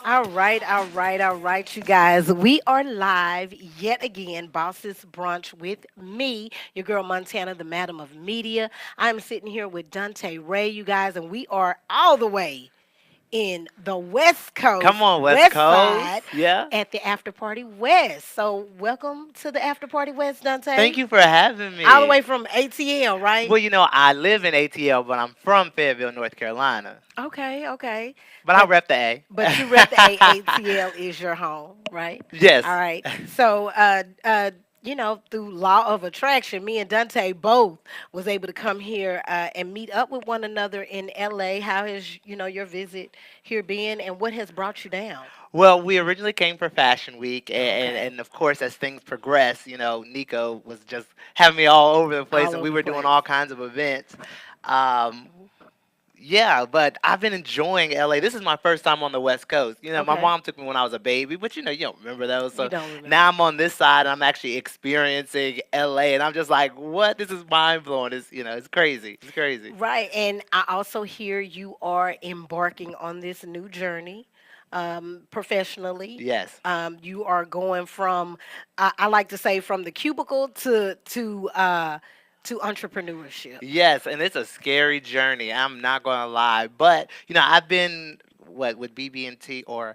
All right, you guys. We are live yet again, Bosses Brunch with me, your girl Montana, the Madam of Media. I'm sitting here with Dante Ray, you guys, and we are all the way in the West Come Coast, on, West West Coast. Side, Yeah. at the After Party West. So, welcome to the After Party West, Dante. Thank you for having All the me. way from ATL, right? Well, I live in ATL, but I'm from Fayetteville, North Carolina. Okay, okay. But I But rep the A. But you rep the ATL is your home, right? Yes. All right. So, through law of attraction, me and Dante both was able to come here and meet up with one another in LA. How has your visit here been, and what has brought you down? Well, we originally came for Fashion Week, Okay, and of course, as things progress, Nico was just having me all over the place, all and we over the were doing place. all kinds of events. Um, Yeah, but I've been enjoying LA. This is my first time on the West Coast. My Okay, mom took me when I was a baby, but you don't remember those. you So don't remember. now I'm on this side and I'm actually experiencing LA and I'm just like, what? This is mind blowing. It's crazy. It's crazy. Right, and I also hear you are embarking on this new journey professionally. Yes. You are going from, I like to say, from the cubicle to entrepreneurship. Yes, and it's a scary journey. I'm not going to lie. But, I've been with BB&T or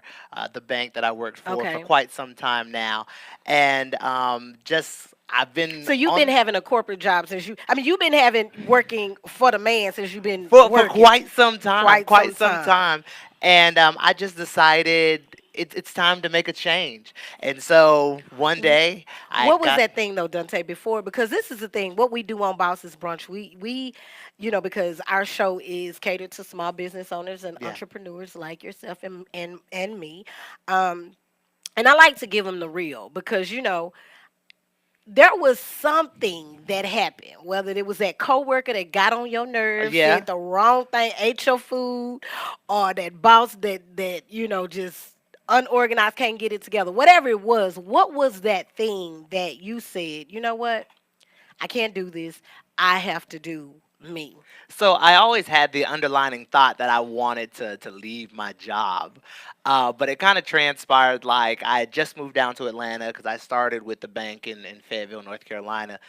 the bank that I worked for Okay, quite some time now. And just I've been so you've been on having a corporate job since I mean, you've been having working for the man since you've been for working quite some time, quite some quite some time. time, and I just decided it's time to make a change. And so one day I What was got that thing though, Dante? Before, because this is the thing. What we do on Bosses Brunch, because our show is catered to small business owners and yeah entrepreneurs like yourself and me, um, and I like to give them the real because there was something that happened, whether it was that coworker that got on your nerves, yeah. said the wrong thing, ate your food, or that boss that just unorganized, can't get it together. Whatever it was, what was that thing that you said, you know what? I can't do this. I have to do me. So I always had the underlining thought that I wanted to leave my job, but it kind of transpired like I had just moved down to Atlanta because I started with the bank in Fayetteville, North Carolina.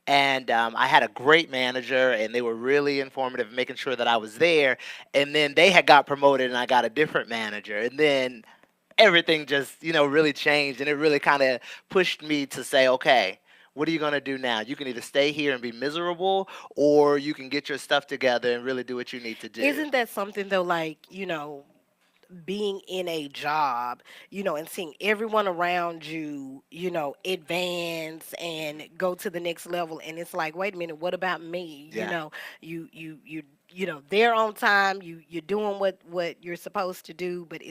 And I had a great manager, and they were really informative, making sure that I was there. And then they had got promoted, and I got a different manager. And then everything just really changed, and it really kind of pushed me to say, okay, what are you going to do now? You can either stay here and be miserable, or you can get your stuff together and really do what you need to do. Isn't that something though, like, being in a job, and seeing everyone around you, advance and go to the next level, and it's like, wait a minute, what about me? Yeah. They're on time, you're doing what you're supposed to do, but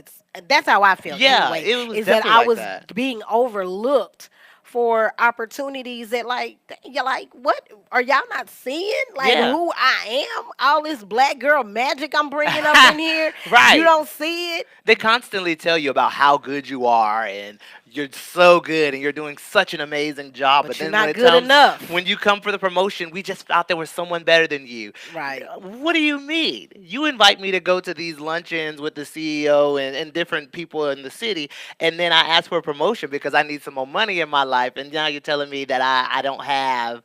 that's how I felt Yeah, anyway, it was is that definitely I like was that. being overlooked for opportunities that, like, you're like, what are y'all not seeing, like, Yeah. who I am, all this black girl magic I'm bringing up in here? You Right. don't see it. They constantly tell you about how good you are and you're so good and you're doing such an amazing job. But But you're then when not it good comes, enough. when you come for the promotion, we just thought there was someone better than you. Right. What do you mean? You invite me to go to these luncheons with the CEO and different people in the city, and then I ask for a promotion because I need some more money in my life, and now you're telling me that I don't have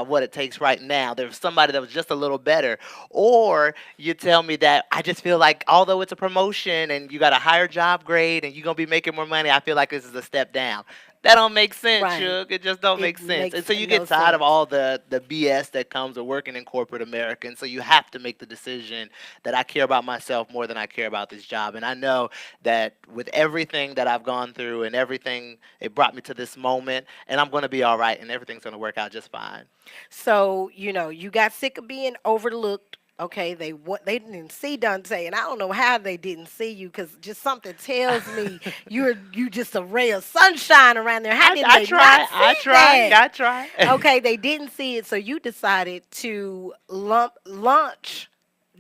what it takes right now. There's somebody that was just a little better. Or you tell me that I just feel like although it's a promotion and you got a higher job grade and you're gonna be making more money, I feel like this is a step down. That don't make sense, Right. Shug. It just don't make It sense. And makes so you no get tired of sense. all the BS that comes with working in corporate America. And so you have to make the decision that I care about myself more than I care about this job. And I know that with everything that I've gone through and everything, it brought me to this moment, and I'm gonna be all right, and everything's gonna work out just fine. So, you got sick of being overlooked. Okay, they didn't see Dante, and I don't know how they didn't see you, because just something tells me you just a ray of sunshine around there. How did I they not try, I see try, that? I try. Okay, they didn't see it, so you decided to launch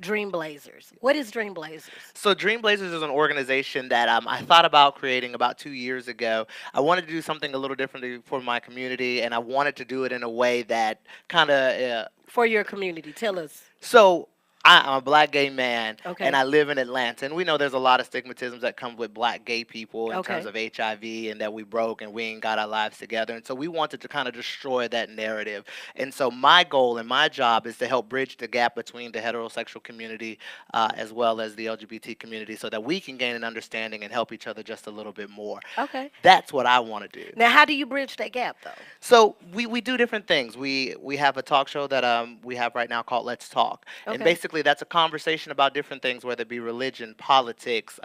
Dream Blazers. What is Dream Blazers? So Dream Blazers is an organization that I thought about creating about 2 years ago. I wanted to do something a little different for my community, and I wanted to do it in a way that kind of For your community, tell us. so I'm a black gay man, and Okay. I live in Atlanta. And we know there's a lot of stigmatisms that come with black gay people in terms Okay. of HIV and that we broke and we ain't got our lives together. And so we wanted to kind of destroy that narrative. And so my goal and my job is to help bridge the gap between the heterosexual community as well as the LGBT community so that we can gain an understanding and help each other just a little bit more. Okay. That's what I want to do. Now, how do you bridge that gap, though? So we do different things. We have a talk show that we have right now called Let's Talk, and Okay. basically that's a conversation about different things, whether it be religion, politics,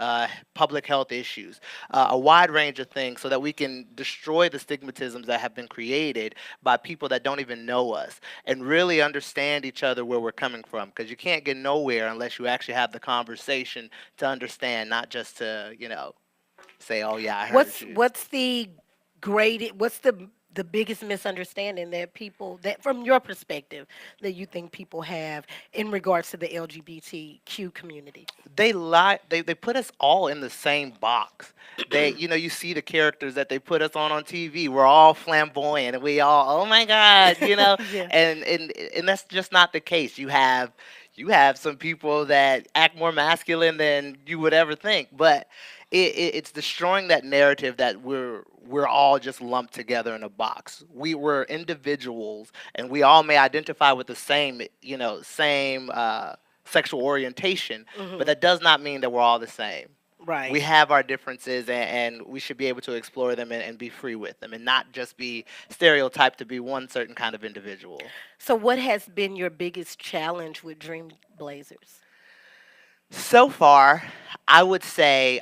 public health issues, a wide range of things, so that we can destroy the stigmatisms that have been created by people that don't even know us, and really understand each other where we're coming from. Because you can't get nowhere unless you actually have the conversation to understand, not just to say, "Oh yeah, I heard you." What's the what's the biggest misunderstanding that people that from your perspective that you think people have in regards to the LGBTQ community? They lie. They put us all in the same box. You see the characters that they put us on TV. We're all flamboyant, and we all, oh my God, Yeah. and that's just not the case. You have some people that act more masculine than you would ever think, but it's destroying that narrative that we're all just lumped together in a box. We were individuals, and we all may identify with the same sexual orientation, but Hmm. that does not mean that we're all the same. We Right. have our differences, and we should be able to explore them and be free with them and not just be stereotyped to be one certain kind of individual. So, what has been your biggest challenge with Dream Blazers? So far, I would say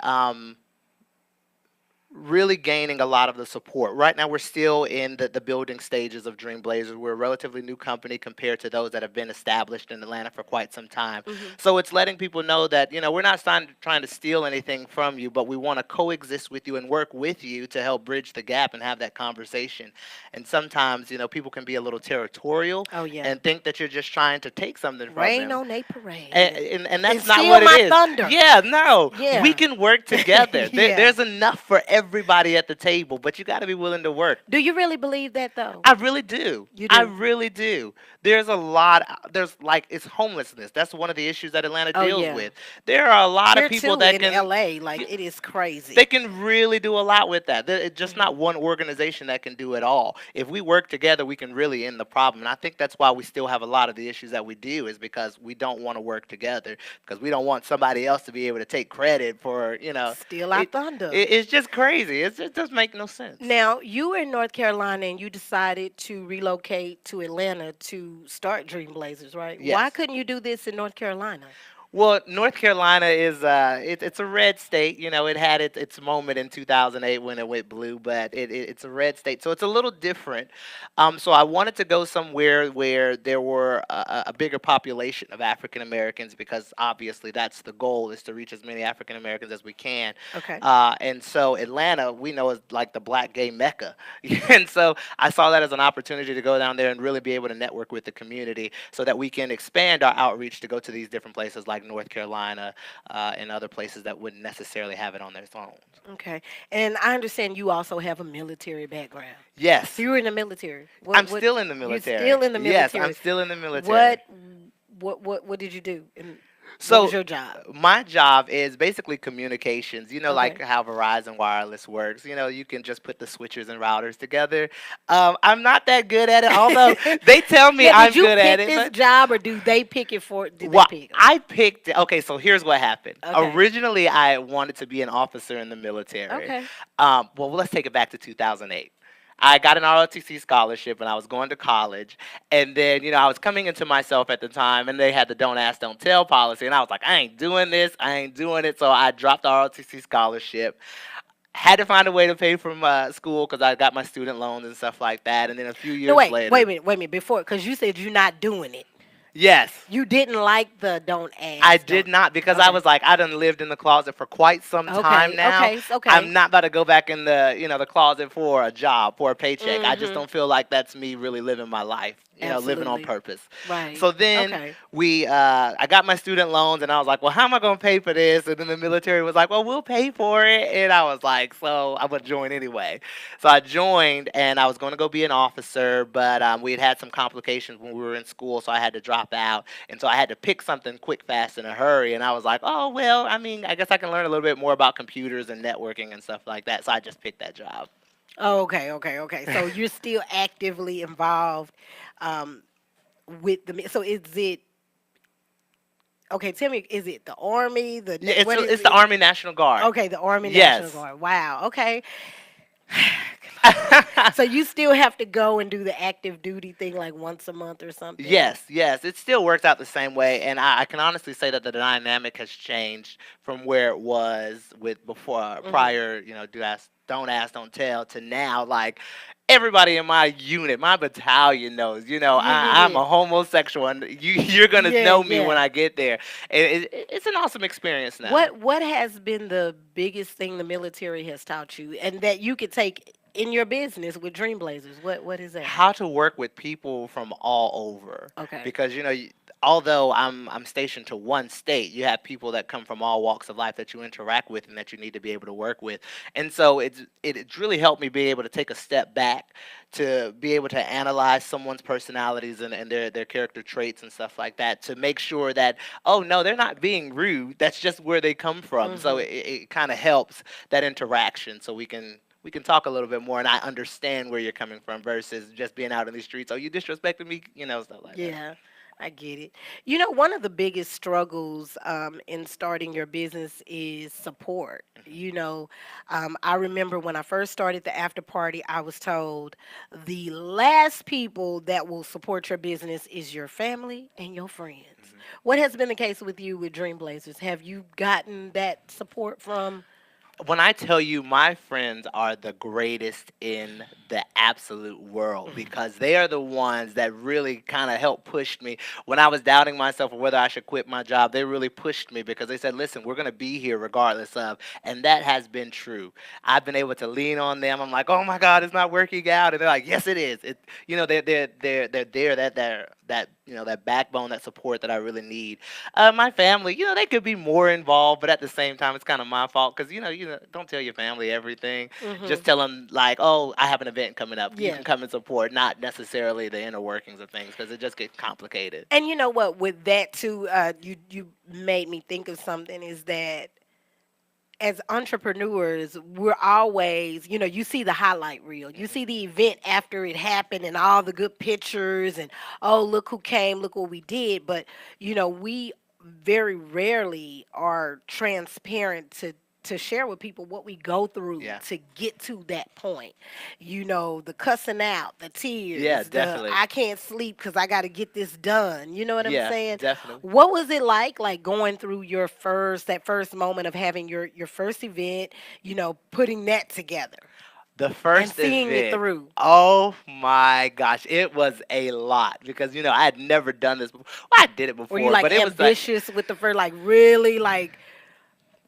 really gaining a lot of the support. Right now, we're still in the building stages of Dream Blazers. We're a relatively new company compared to those that have been established in Atlanta for quite some time. Hmm. So it's letting people know that, we're not trying to steal anything from you, but we want to coexist with you and work with you to help bridge the gap and have that conversation. And sometimes, people can be a little territorial Oh yeah. and think that you're just trying to take something from Rain them. on a parade And and that's not steal what it my is. thunder. Yeah, no. We Yeah. can work together. Yeah. There's enough for everybody at the table, but you got to be willing to work. Do you really believe that though? I really do. You I do. really do. There's a lot. There's like it's homelessness. That's one of the issues that Atlanta Oh deals yeah. with. There are a lot of Here people too that in can LA, like it is they crazy. can really do a lot with that. It's just Hmm. not one organization that can do it all. If we work together, we can really end the problem. And I think that's why we still have a lot of the issues that we do is because we don't want to work together because we don't want somebody else to be able to take credit for, Steal our it, thunder. it's just crazy. It does make no sense. Now, you were in North Carolina and you decided to relocate to Atlanta to start Dream Blazers, right? Why Yes. couldn't you do this in North Carolina? Well, North Carolina is it's a red state. It had its moment in 2008 when it went blue, but it's a red state, so it's a little different. So I wanted to go somewhere where there were a bigger population of African Americans because obviously that's the goal is to reach as many African Americans as we can. Okay. And so Atlanta, we know is like the black gay mecca, and so I saw that as an opportunity to go down there and really be able to network with the community so that we can expand our outreach to go to these different places like North Carolina and other places that wouldn't necessarily have it on their own. Okay. And I understand you also have a military background. So Yes, you were in the military. I'm still in the You're military. still in the Yes, I'm military. still in the military. What what did you do? And what was So your job? my job is basically communications. Like Okay. how Verizon Wireless works. You can just put the switchers and routers together. I'm not that good at it, although they tell me Yeah, I'm did you good at pick it. this But job or do they pick it for did they well, pick them? I picked. Okay, so here's what happened. Okay. Originally, I wanted to be an officer in the military. Okay. Well, let's take it back to 2008. I got an ROTC scholarship and I was going to college. And then, I was coming into myself at the time and they had the don't ask, don't tell policy. And I was like, I ain't doing this. I ain't doing it. So I dropped the ROTC scholarship. Had to find a way to pay for my school because I got my student loans and stuff like that. And then a few No, years wait, wait a later, minute, wait a minute. Before, because you said you're not doing it. yes. You didn't like the don't I ask, did don't. not because I Okay. was like I done lived in the closet for quite some time Okay. now. Okay. Okay. I'm not about to go back in the closet for a job for a paycheck. I just Mhm. don't feel like that's me really living my life. living on Absolutely. purpose. Right. So then Okay. I got my student loans, and I was like, well, how am I going to pay for this? And then the military was like, well, we'll pay for it. And I was like, so I'm going to join anyway. So I joined, and I was going to go be an officer, but we had some complications when we were in school, so I had to drop out. And so I had to pick something quick, fast, in a hurry. And I was like, oh, well, I mean, I guess I can learn a little bit more about computers and networking and stuff like that. So I just picked that job. Oh, okay, okay, okay. So you're still actively involved um, with the. So is it okay? Tell me, is it the Army? Yeah, What is it's the it? Army National Guard. Okay, the Army National Yes. Guard. Wow. Okay. So you still have to go and do the active duty thing like once a month or something. Yes, yes, it still works out the same way, and I can honestly say that the dynamic has changed from where it was with before Hmm. prior, don't ask, don't tell, to now. Like everybody in my unit, my battalion knows. Yeah, yeah, I'm yeah. a homosexual, and you're gonna Yeah, know me when yeah. I get there. And it's an awesome experience now. What has been the biggest thing the military has taught you and that you could take in your business with Dream Blazers? What is that? How to work with people from all over, Okay. because although I'm stationed to one state, you have people that come from all walks of life that you interact with and that you need to be able to work with. And so it's really helped me be able to take a step back to be able to analyze someone's personalities and their character traits and stuff like that, to make sure that, oh no, they're not being rude, that's just where they come from. So Mhm. it kind of helps that interaction, so we can talk a little bit more, and I understand where you're coming from versus just being out in these streets. Oh, you disrespected me, stuff like that. Yeah, I get it. You know, one of the biggest struggles in starting your business is support. I remember when I first started the after party, I was told the last people that will support your business is your family and your friends. Mhm. What has been the case with you with Dream Blazers? Have you gotten that support from? When I tell you, my friends are the greatest in the absolute world, because they are the ones that really kind of helped push me when I was doubting myself or whether I should quit my job. They really pushed me because they said, listen, we're going to be here regardless of. And that has been true. I've been able to lean on them. I'm like, oh my God, it's not working out. And they're like, yes, it is. They're there, that backbone, that support that I really need. My family, they could be more involved, but at the same time, it's kind of my fault because don't tell your family everything. Hmm. Just tell them like, oh, I have an event coming up. You Yeah. can come and support, not necessarily the inner workings of things, because it just gets complicated. And you know what? With that too, you made me think of something. Is that as entrepreneurs, we're always, you see the highlight reel. You Hmm. see the event after it happened and all the good pictures and, oh, look who came, look what we did. But, we very rarely are transparent to share with people what we go through Yeah. to get to that point. The cussing out, the Yeah, tears, the definitely. I can't sleep because I got to get this done. You know what I'm Yeah, saying? definitely. What was it like going through that first moment of having your first event, putting that together The and first seeing it event, through? oh my gosh, it was a lot because I had never done this before. Well, I did it Were you before, like but it was like ambitious with the first, like really like,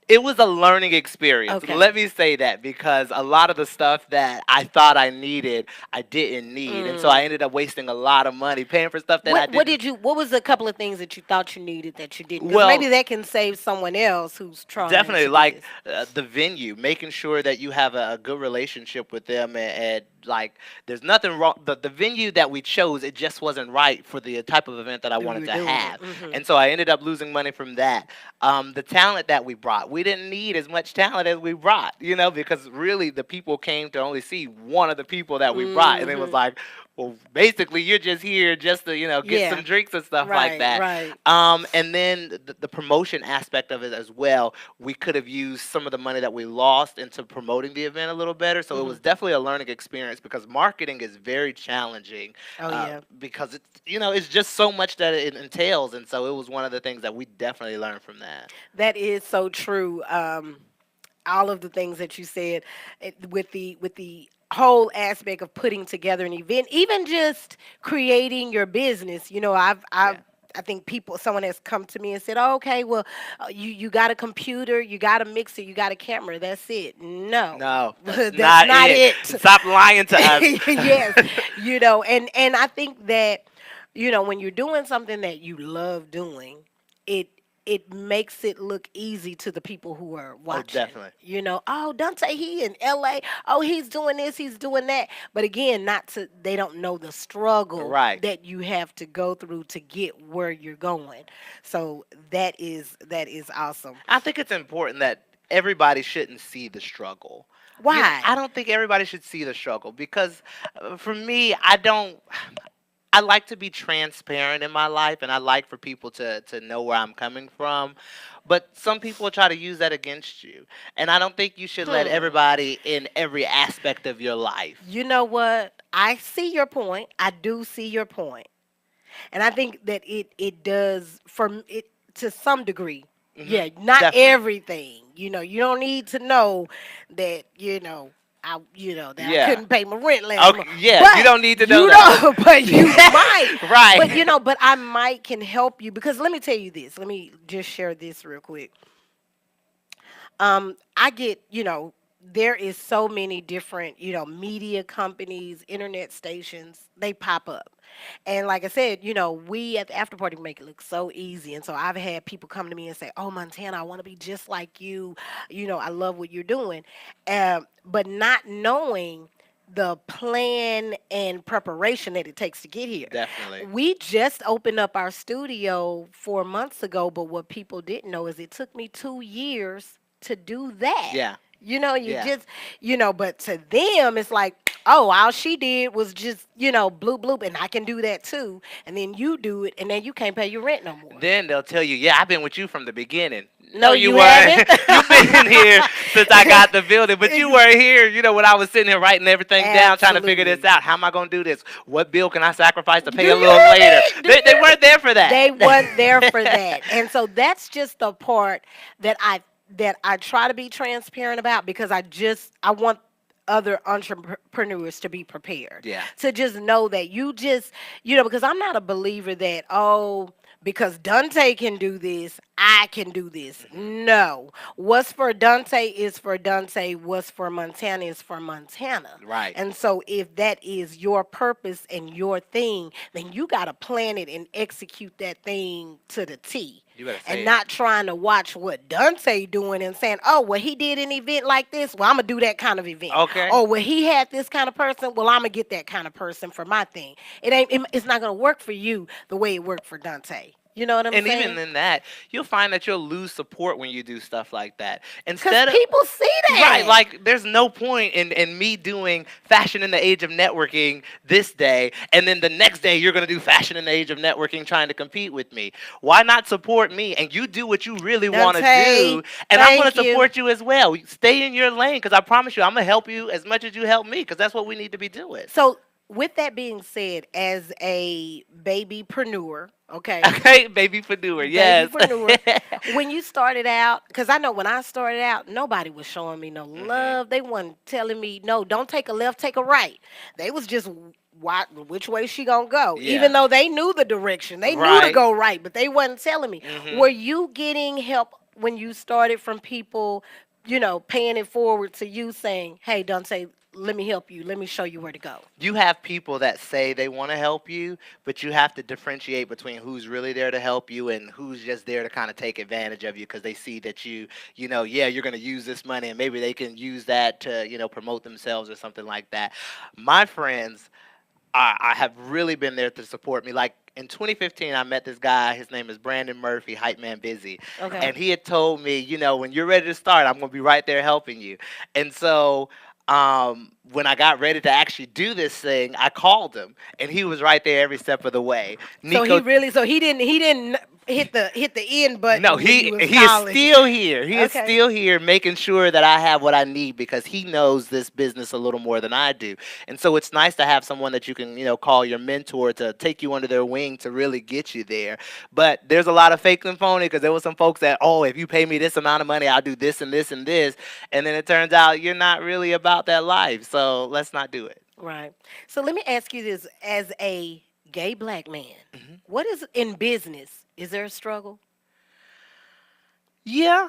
it was a learning experience. okay. Let me say that, because a lot of the stuff that I thought I needed, I didn't need, and so I Mm. ended up wasting a lot of money paying for stuff that I What didn't. did you? What was a couple of things that you thought you needed that you didn't? Because maybe Well, that can save someone else who's trying definitely, to do like this. the venue, making sure that you have a good relationship with them, and like there's nothing wrong. The venue that we chose, it just wasn't right for the type of event that I That we wanted were to doing. have, Hmm. and so I ended up losing money from that. The talent that we brought, we didn't need as much talent as we brought, because really the people came to only see one of the people that we brought, and it was Hmm. like, well, basically you're just here just to get Yeah. some drinks and stuff like Right. that. Right. And then the promotion aspect of it as well, we could have used some of the money that we lost into promoting the event a little better. So it Hmm. was definitely a learning experience, because marketing is very challenging, Oh yeah. because it's just so much that it entails. And so it was one of the things that we definitely learned from that. That is so true. All of the things that you said with the whole aspect of putting together an event, even just creating your business. Yeah. I think someone has come to me and said, oh, okay, well, you got a computer, you got a mixer, you got a camera. That's it. No, No, that's that's not not it. it. Stop lying to us. Yes, and I think that. when you're doing something that you love doing, it it makes it look easy to the people who are Oh, watching. definitely. Oh, Dante, he in LA. Oh, he's doing this, he's doing that. But again, not to they don't know the struggle Right. that you have to go through to get where you're going. So that is awesome. I think it's important that everybody shouldn't see the struggle. Why? I don't think everybody should see the struggle because for me, I don't. I like to be transparent in my life, and I like for people to know where I'm coming from. But some people try to use that against you, and I don't think you should let Hmm. everybody in every aspect of your life. You know what? I see your point. I do see your point. And I think that it does from it to some degree. Yeah, not Definitely. everything. You don't need to know that, that I Yeah. couldn't pay my rent last month. Okay. Yeah. You But don't need to know you that. know, but you might. But Right. but I might can help you because let me tell you this. Let me just share this real quick. I get, there is so many different, media companies, internet stations, they pop up. And like I said, we at the after party make it look so easy. And so I've had people come to me and say, "Oh, Montana, I want to be just like you. I love what you're doing." But not knowing the plan and preparation that it takes to get here. Definitely. We just opened up our studio 4 months ago, but what people didn't know is it took me 2 years to do that. Yeah. You Yeah. just, but to them, it's like, oh, all she did was just, bloop, bloop, and I can do that too. And then you do it, and then you can't pay your rent no more. Then they'll tell you, "Yeah, I've been with you from the beginning." No, No, you you weren't. haven't. You've been here since I got the building, but you weren't here. When I was sitting here writing everything down, trying to figure this Absolutely. out. How am I going to do this? What bill can I sacrifice to Do pay a you little hear later? me? Do They you? weren't there for They that. weren't there for that, and so that's just the part that I try to be transparent about because I want other entrepreneurs to be prepared, Yeah. to just know that you just, because I'm not a believer that, oh, because Dante can do this, I can do this. Hmm. No. What's for Dante is for Dante. What's for Montana is for Montana. Right. And so if that is your purpose and your thing, then you got to plan it and execute that thing to the T. You better And say it. not trying to watch what Dante doing and saying, oh, well, he did an event like this. Well, I'm going to do that kind of event. Okay. Oh, well, he had this kind of person. Well, I'm going to get that kind of person for my thing. It's not going to work for you the way it worked for Dante. You know what I'm And even saying? in that, you'll find that you'll lose support when you do stuff like that. Because Instead of people see right, that. like there's no point in me doing fashion in the age of networking this day, and then the next day you're gonna do fashion in the age of networking trying to compete with me. Why not support me and you do what you really want to Dante, do, and I'm gonna thank you. support you as well. Stay in your lane because I promise you I'm gonna help you as much as you help me because that's what we need to be doing. So, with that being said, as a babypreneur, okay, Okay, baby Fedora, yes. babypreneur, when you started out, because I know when I started out, nobody was showing me no Hmm. love. They wasn't telling me, no, don't take a left, take a right. They was just which way she gonna go, Yeah. even though they knew the direction. They knew to Right. go right, but they wasn't telling me. Hmm. Were you getting help when you started from people, paying it forward to you saying, hey, don't say, let me help you. Let me show you where to go. You have people that say they want to help you, but you have to differentiate between who's really there to help you and who's just there to kind of take advantage of you because they see that yeah, you're going to use this money and maybe they can use that to, promote themselves or something like that. My friends, I have really been there to support me. Like in 2015, I met this guy. His name is Brandon Murphy, Hype Man Busy, Okay. and he had told me, when you're ready to start, I'm gonna be right there helping you. And so, when I got ready to actually do this thing, I called him, and he was right there every step of the way. Nico. So he didn't hit the end No, button when you he was he is calling. still here. He is Okay. still here making sure that I have what I need because he knows this business a little more than I do. And so it's nice to have someone that you can, call your mentor to take you under their wing to really get you there. But there's a lot of fake and phony because there was some folks that, oh, if you pay me this amount of money, I'll do this and this and this. And then it turns out you're not really about that life. So let's not do it. Right. So let me ask you this: as a gay black man, Mhm. what is in business? Is there a struggle? Yeah.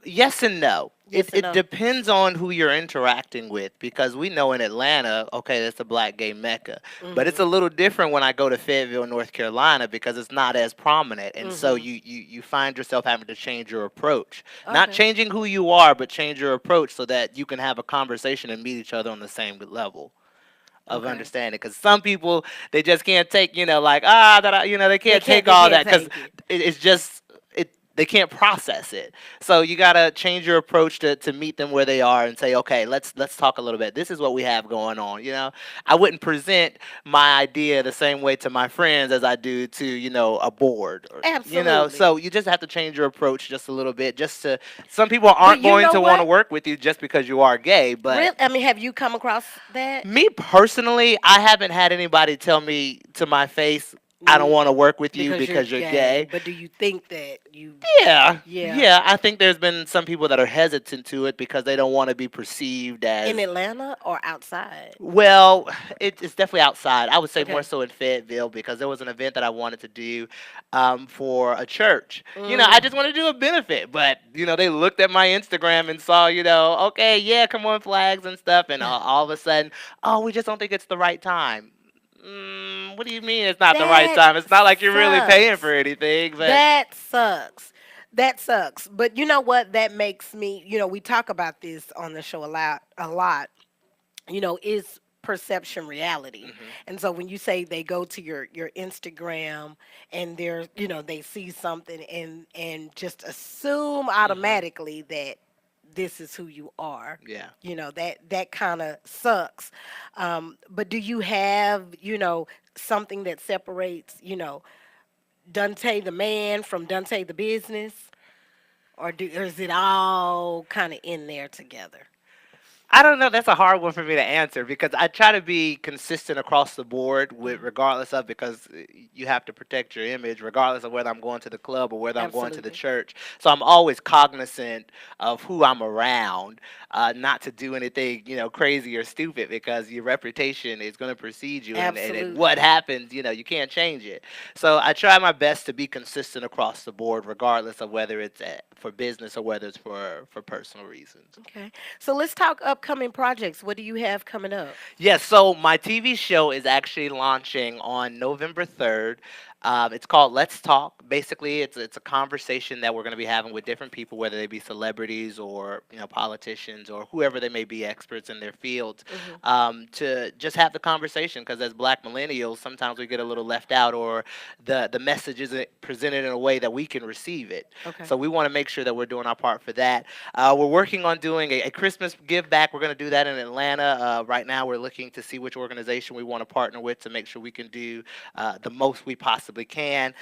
Yes and no. Yes and It no. depends on who you're interacting with because we know in Atlanta, okay, that's a black gay mecca. But it's Mhm. a little different when I go to Fayetteville, North Carolina because it's not as prominent. And so Mhm. you find yourself having to change your approach. Not Okay. changing who you are, but change your approach so that you can have a conversation and meet each other on the same level of Okay. understanding because some people they just can't take like they can't take They all can't that because take it. it's just they can't process it. So you gotta change your approach to meet them where they are and say, okay, let's talk a little bit. This is what we have going on. I wouldn't present my idea the same way to my friends as I do to a board or Absolutely. so you just have to change your approach just a little bit just to some people But aren't you going know to want to what? work with you just because you are gay, but Real I mean, have you come across that? me personally, I haven't had anybody tell me to my face, I don't Mm, want to work with you because you're because you're gay. gay. But do you think that you Yeah. yeah. Yeah, I think there's been some people that are hesitant to it because they don't want to be perceived In as Atlanta or outside? well, it's definitely outside. I would say more Okay. so in Fayetteville because there was an event that I wanted to do for a church. I Mm. just wanted to do a benefit, but they looked at my Instagram and saw, okay, yeah, come on, flags and stuff, and all of a sudden, oh, we just don't think it's the right time. What do you mean it's not the right That time? It's not like you're really paying for sucks. anything, but That sucks. That sucks. But you know what? That makes me, we talk about this on the show a lot. Is perception reality. mhm, And so when you say they go to your Instagram and they see something and just assume mhm, automatically that this is who you are. yeah. That kind of sucks. But do you have, something that separates, Dante the man from Dante the business? Or is it all kind of in there together? I don't know. That's a hard one for me to answer because I try to be consistent across the board with Mhm. regardless of because you have to protect your image regardless of whether I'm going to the club or whether I'm going to the Absolutely. church. So I'm always cognizant of who I'm around, not to do anything crazy or stupid because your reputation is going to precede you and what Absolutely. happens you can't change it. So I try my best to be consistent across the board regardless of whether it's for business or whether it's for personal reasons. Okay. So let's talk upcoming projects. What do you have coming up? Yes, so my TV show is actually launching on November 3rd. It's called Let's Talk. Basically, it's a conversation that we're going to be having with different people, whether they be celebrities or politicians or whoever they may be experts in their fields, Hmm. to just have the conversation. Because as Black millennials, sometimes we get a little left out, or the message isn't presented in a way that we can receive it. Okay. So we want to make sure that we're doing our part for that. We're working on doing a Christmas give back. We're going to do that in Atlanta. Right now, we're looking to see which organization we want to partner with to make sure we can do the most we possibly can.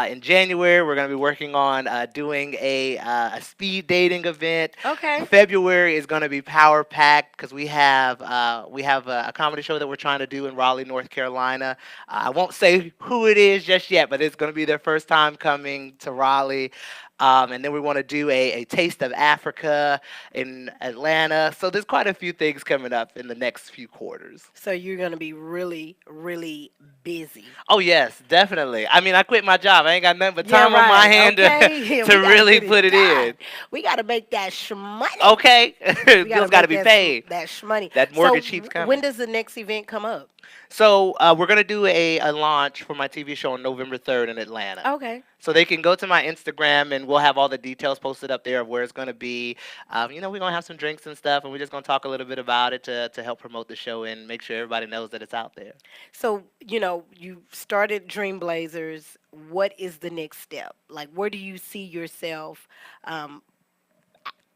In January, we're going to be working on doing a speed dating event. Okay. February is going to be power packed because we have a comedy show that we're trying to do in Raleigh, North Carolina. I won't say who it is just yet, but it's going to be their first time coming to Raleigh. And then we want to do a Taste of Africa in Atlanta. So there's quite a few things coming up in the next few quarters. So you're going to be really, really busy. Oh yes, definitely. I mean, I quit my job. I ain't got nothing but Yeah, time on my right. hand to Okay. Yeah, to we got to really get put it it in. done. We got to make that money. Okay, We got to bills got to make be paid. that money. That So mortgage keeps when coming. does the next event come up? So we're gonna do a launch for my TV show on November 3rd in Atlanta. Okay. So they can go to my Instagram and we'll have all the details posted up there of where it's gonna be. We're gonna have some drinks and stuff, and we're just gonna talk a little bit about it to help promote the show and make sure everybody knows that it's out there. So, you started Dream Blazers. What is the next step? Like, where do you see yourself, um,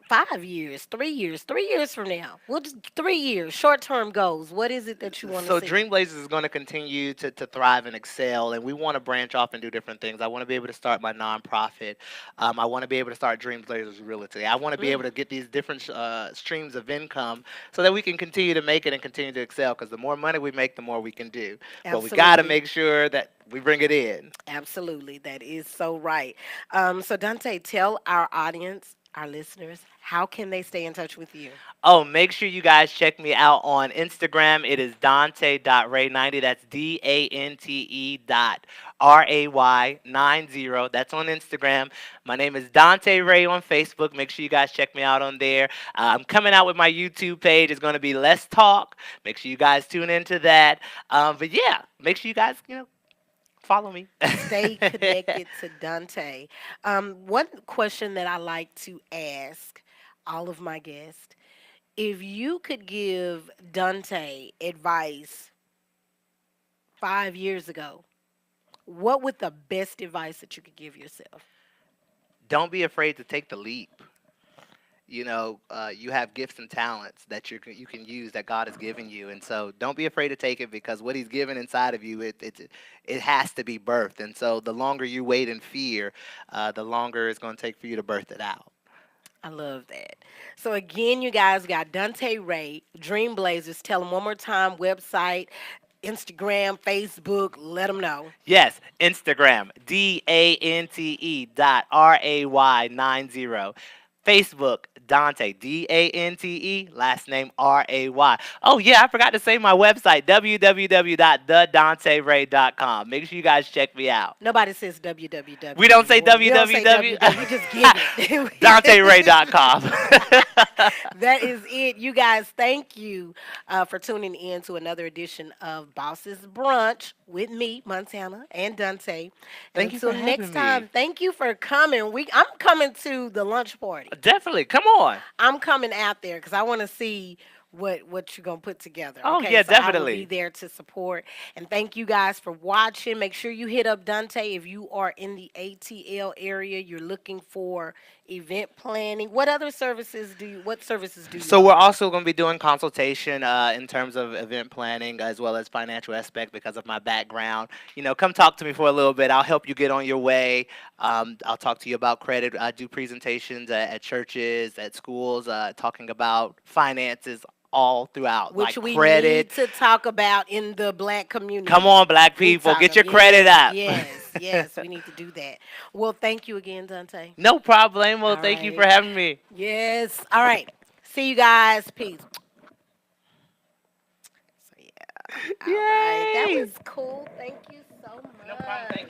5 years, 3 years, 3 years from now? We'll just 3 years, short term goals. What is it that you want to So see? Dream Blazers is going to continue to thrive and excel, and we want to branch off and do different things. I want to be able to start my nonprofit. I want to be able to start Dream Blazers Realty. I want to be Mm, able to get these different streams of income so that we can continue to make it and continue to excel. Because the more money we make, the more we can do. But we got to absolutely. make sure that we bring it in. Absolutely. That is so right. So, Dante, tell our audience our listeners, how can they stay in touch with you? Oh, make sure you guys check me out on Instagram. It is Dante.ray90. That's DANTE dot RAY90. That's on Instagram. My name is Dante Ray on Facebook. Make sure you guys check me out on there. I'm coming out with my YouTube page. It's going to be Let's Talk. Make sure you guys tune into that. But yeah, make sure you guys, follow me. Stay connected to Dante. One question that I like to ask all of my guests: if you could give Dante advice 5 years ago, what would the best advice that you could give yourself? Don't be afraid to take the leap. You have gifts and talents that you can use that God has given you, and so don't be afraid to take it because what He's given inside of you, it has to be birthed. And so the longer you wait in fear, the longer it's going to take for you to birth it out. I love that. So again, you guys got Dante Ray, Dream Blazers. Tell them one more time: website, Instagram, Facebook. Let them know. Yes, Instagram, DANTE dot RAY90. Facebook, Dante, DANTE, last name RAY. Oh, yeah, I forgot to say my website, www.thedantayray.com. Make sure you guys check me out. Nobody says We www don't say anymore. We don't say www. www. We just give it. DanteRay.com. That is it. You guys, thank you for tuning in to another edition of Boss's Brunch with me, Montana, and Dante. And Thank you until for next having me. time, thank you for coming. I'm coming to the lunch party. Definitely. Come on. I'm coming out there because I want to see what you're gonna put together. Oh, Okay, yeah, so I will be definitely. there to support. And thank you guys for watching. Make sure you hit up Dante if you are in the ATL area. You're looking for event planning. What services do you So we're offer? also going to be doing consultation in terms of event planning as well as financial aspect because of my background. Come talk to me for a little bit. I'll help you get on your way. I'll talk to you about credit. I do presentations at churches, at schools, talking about finances all throughout, Which like we credit. need to talk about in the black Come community. on, black We people, talk get of your credit yes, up. yes, yes. We need to do that. Well, thank you again, Dante. No problemo. All Thank you for right. having me. Yes. All right. See you guys. Peace. So yeah. All right. That Yay! was cool. Thank you so No problem. Thank much. you.